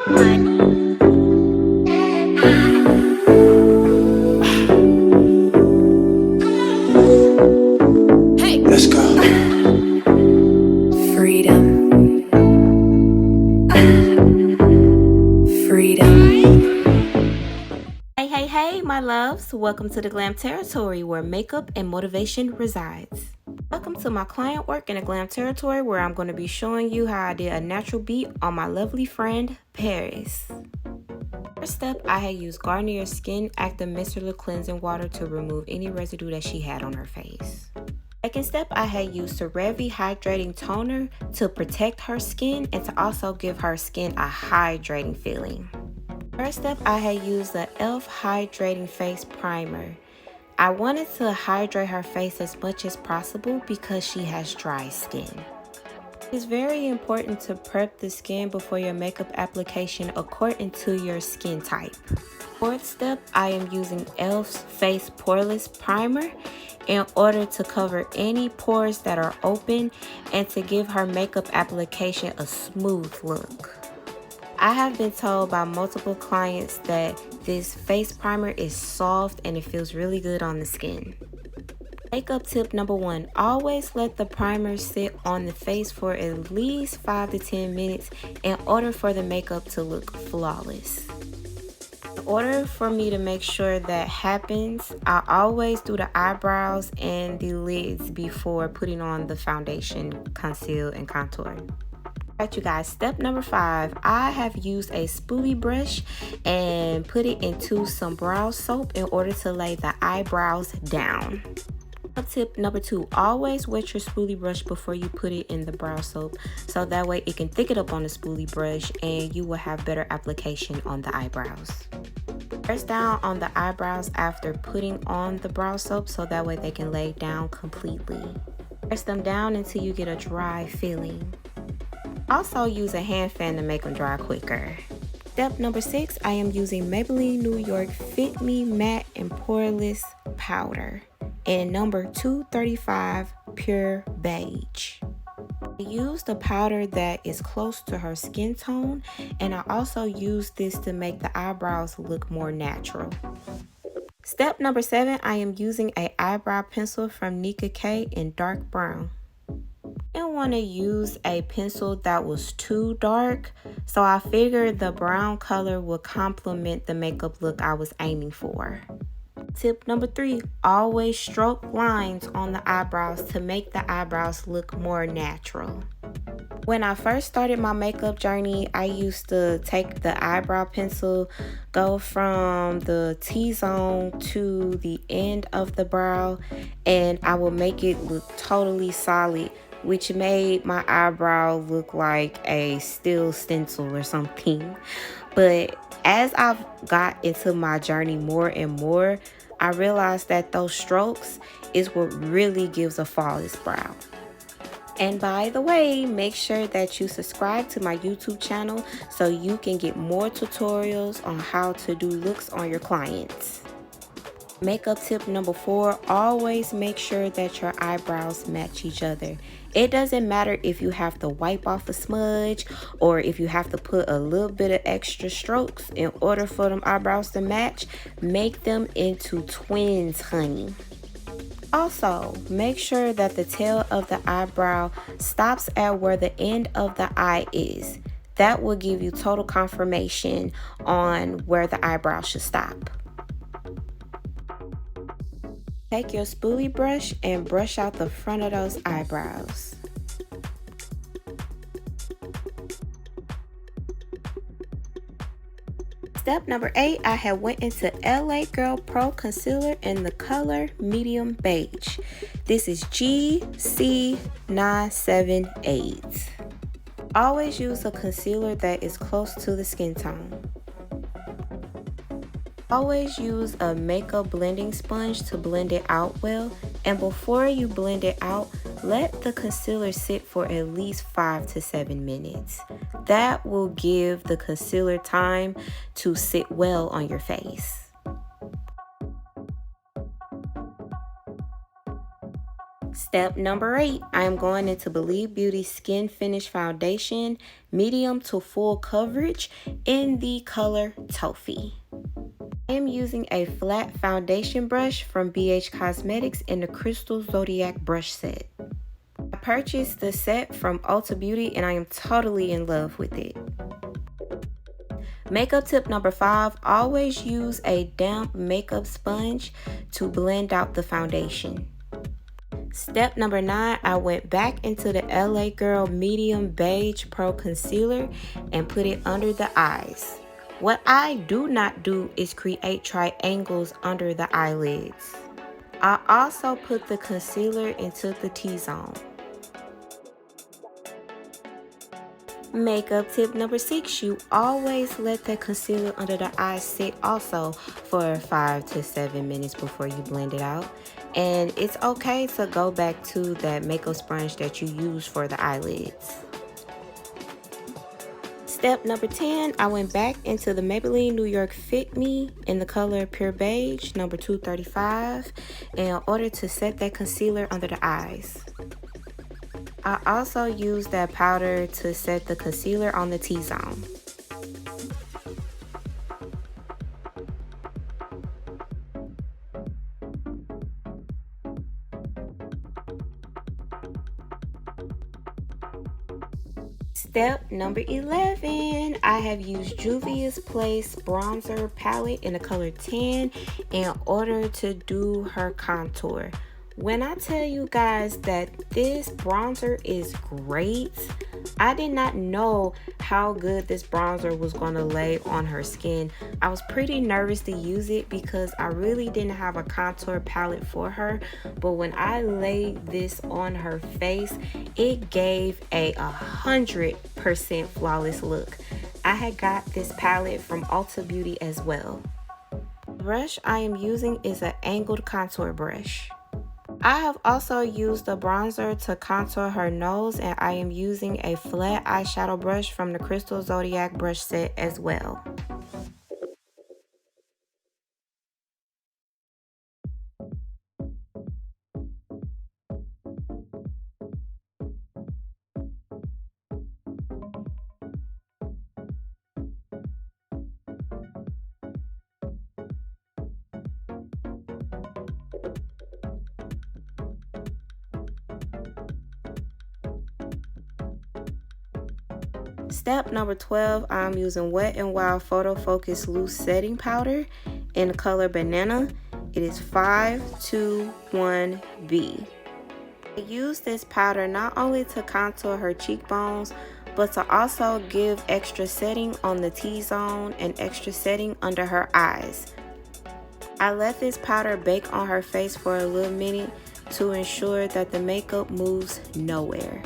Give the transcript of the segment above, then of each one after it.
Let's go. Freedom, freedom. Hey, my loves. Welcome to the Glam Territory where makeup and motivation resides. Welcome to my client work in the Glam Territory where I'm going to be showing you how I did a natural beat on my lovely friend, Paris. First step, I had used Garnier's Skin Active Micellar Cleansing Water to remove any residue that she had on her face. Second step, I had used CeraVe Hydrating Toner to protect her skin and to also give her skin a hydrating feeling. Third step, I had used the e.l.f. Hydrating Face Primer. I wanted to hydrate her face as much as possible because she has dry skin. It's very important to prep the skin before your makeup application according to your skin type. Fourth step, I am using e.l.f.'s Face Poreless Primer in order to cover any pores that are open and to give her makeup application a smooth look. I have been told by multiple clients that this face primer is soft and it feels really good on the skin. Makeup tip number 1, always let the primer sit on the face for at least 5 to 10 minutes in order for the makeup to look flawless. In order for me to make sure that happens, I always do the eyebrows and the lids before putting on the foundation, conceal, and contour. Alright you guys, step number 5, I have used a spoolie brush and put it into some brow soap in order to lay the eyebrows down. Tip number 2, always wet your spoolie brush before you put it in the brow soap so that way it can thicken up on the spoolie brush and you will have better application on the eyebrows. Press down on the eyebrows after putting on the brow soap so that way they can lay down completely. Press them down until you get a dry feeling. Also use a hand fan to make them dry quicker. Step number 6, I am using Maybelline New York Fit Me Matte and Poreless Powder in number 235 Pure Beige. I used a powder that is close to her skin tone, and I also used this to make the eyebrows look more natural. Step number 7, I am using an eyebrow pencil from Nika K in dark brown. I didn't want to use a pencil that was too dark, so I figured the brown color would complement the makeup look I was aiming for. Tip number 3, always stroke lines on the eyebrows to make the eyebrows look more natural. When I first started my makeup journey, I used to take the eyebrow pencil, go from the T-zone to the end of the brow, and I would make it look totally solid, which made my eyebrow look like a steel stencil or something. But as I've got into my journey more and more, I realized that those strokes is what really gives a flawless brow. And by the way, make sure that you subscribe to my YouTube channel so you can get more tutorials on how to do looks on your clients. Makeup tip number 4, always make sure that your eyebrows match each other. It doesn't matter if you have to wipe off a smudge or if you have to put a little bit of extra strokes in order for them eyebrows to match. Make them into twins, honey. Also, make sure that the tail of the eyebrow stops at where the end of the eye is. That will give you total confirmation on where the eyebrow should stop. Take your spoolie brush and brush out the front of those eyebrows. Step number 8, I had went into LA Girl Pro Concealer in the color medium beige. This is GC978. Always use a concealer that is close to the skin tone. Always use a makeup blending sponge to blend it out well, and before you blend it out, let the concealer sit for at least 5 to 7 minutes. That will give the concealer time to sit well on your face. Step number 8, I am going into Believe Beauty Skin Finish Foundation, medium to full coverage in the color Toffee. I am using a flat foundation brush from BH Cosmetics in the Crystal Zodiac brush set. I purchased the set from Ulta Beauty and I am totally in love with it. Makeup tip number 5, always use a damp makeup sponge to blend out the foundation. Step number 9, I went back into the LA Girl Medium Beige Pro Concealer and put it under the eyes. What I do not do is create triangles under the eyelids. I also put the concealer into the T-zone. Makeup tip number 6, you always let the concealer under the eyes sit also for 5 to 7 minutes before you blend it out. And it's okay to go back to that makeup sponge that you use for the eyelids. Step number 10, I went back into the Maybelline New York Fit Me in the color Pure Beige, number 235, in order to set that concealer under the eyes. I also used that powder to set the concealer on the T-zone. Step number 11, I have used Juvia's Place bronzer palette in the color 10 in order to do her contour. When I tell you guys that this bronzer is great, I did not know how good this bronzer was going to lay on her skin. I was pretty nervous to use it because I really didn't have a contour palette for her, but when I laid this on her face, it gave a 100% flawless look. I had got this palette from Ulta Beauty as well. The brush I am using is an angled contour brush. I have also used the bronzer to contour her nose, and I am using a flat eyeshadow brush from the Crystal Zodiac brush set as well. Step number 12, I'm using Wet n Wild Photo Focus Loose Setting Powder in the color Banana. It is 521B. I use this powder not only to contour her cheekbones, but to also give extra setting on the T-zone and extra setting under her eyes. I let this powder bake on her face for a little minute to ensure that the makeup moves nowhere.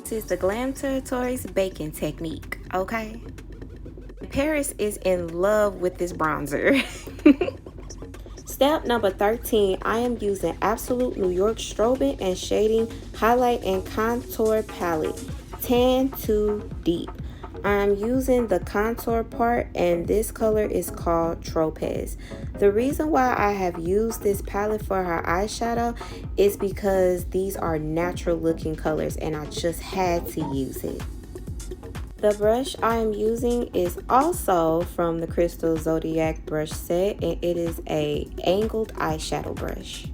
This is the Glam Territory's baking technique, okay? Paris is in love with this bronzer. Step number 13, I am using Absolute New York Strobing and Shading Highlight and Contour Palette, Tan to Deep. I'm using the contour part, and this color is called Tropez. The reason why I have used this palette for her eyeshadow is because these are natural looking colors and I just had to use it. The brush I am using is also from the Crystal Zodiac brush set, and it is a angled eyeshadow brush.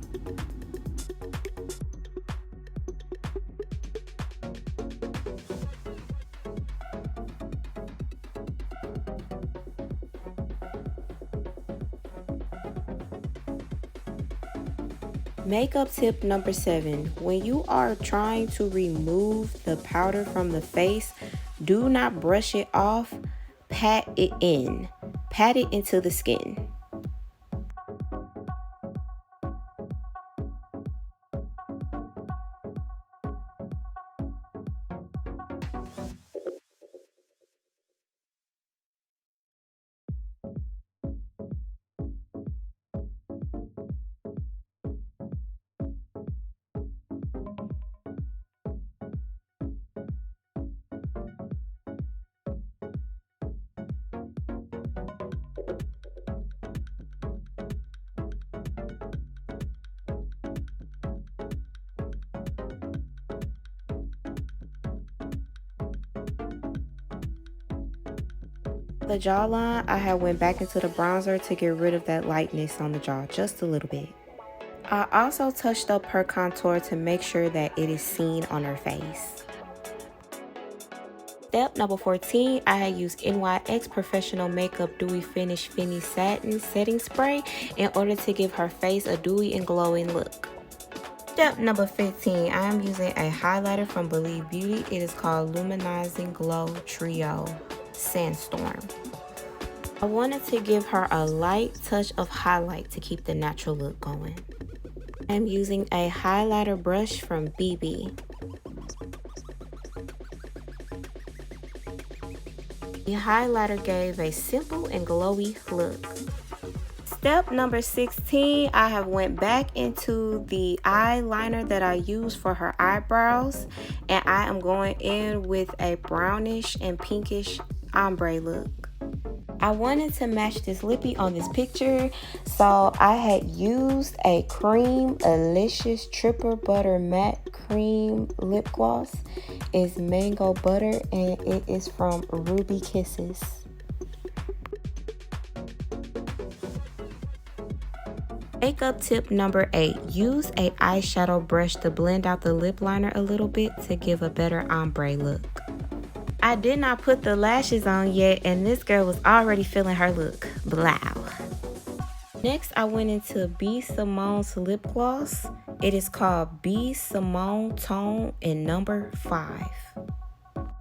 Makeup tip number 7, when you are trying to remove the powder from the face, do not brush it off, pat it in. Pat it into the skin. The jawline, I had went back into the bronzer to get rid of that lightness on the jaw just a little bit. I also touched up her contour to make sure that it is seen on her face. Step number 14, I had used NYX Professional Makeup Dewy Finish Fini Satin Setting Spray in order to give her face a dewy and glowing look. Step number 15, I am using a highlighter from Believe Beauty. It is called Luminizing Glow Trio Sandstorm. I wanted to give her a light touch of highlight to keep the natural look going. I'm using a highlighter brush from BB. The highlighter gave a simple and glowy look. Step number 16, I have went back into the eyeliner that I used for her eyebrows, and I am going in with a brownish and pinkish ombre look. I wanted to match this lippy on this picture, so I had used a Cream Alicious Triple Butter Matte Cream Lip Gloss. It's mango butter and it is from Ruby Kisses. Makeup tip number 8, use a eyeshadow brush to blend out the lip liner a little bit to give a better ombre look. I did not put the lashes on yet, and this girl was already feeling her look. Blow. Next, I went into B. Simone's lip gloss. It is called B. Simone Tone in number 5.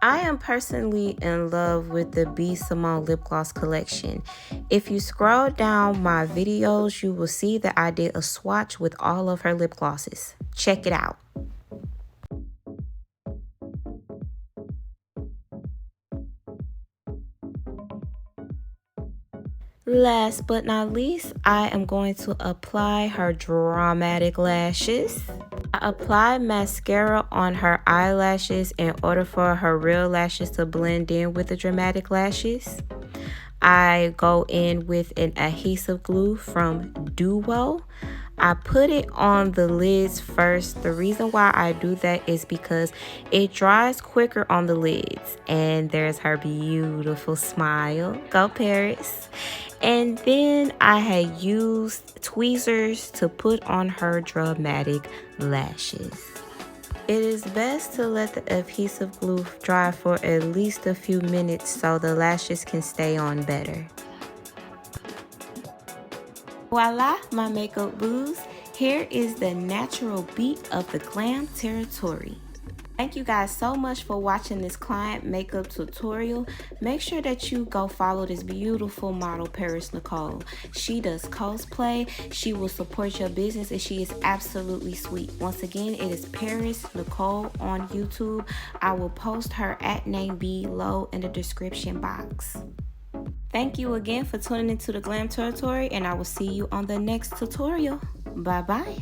I am personally in love with the B. Simone lip gloss collection. If you scroll down my videos, you will see that I did a swatch with all of her lip glosses. Check it out. Last but not least, I am going to apply her dramatic lashes. I applied mascara on her eyelashes in order for her real lashes to blend in with the dramatic lashes. I go in with an adhesive glue from Duo. I put it on the lids first. The reason why I do that is because it dries quicker on the lids. And there's her beautiful smile. Go Paris. And then I had used tweezers to put on her dramatic lashes. It is best to let the adhesive glue dry for at least a few minutes so the lashes can stay on better. Voila, my makeup boos. Here is the natural beat of the glam territory. Thank you guys so much for watching this client makeup tutorial. Make sure that you go follow this beautiful model, Paris Nicole. She does cosplay. She will support your business and she is absolutely sweet. Once again, it is Paris Nicole on YouTube. I will post her @name below in the description box. Thank you again for tuning into the Glam Territory, and I will see you on the next tutorial. Bye bye.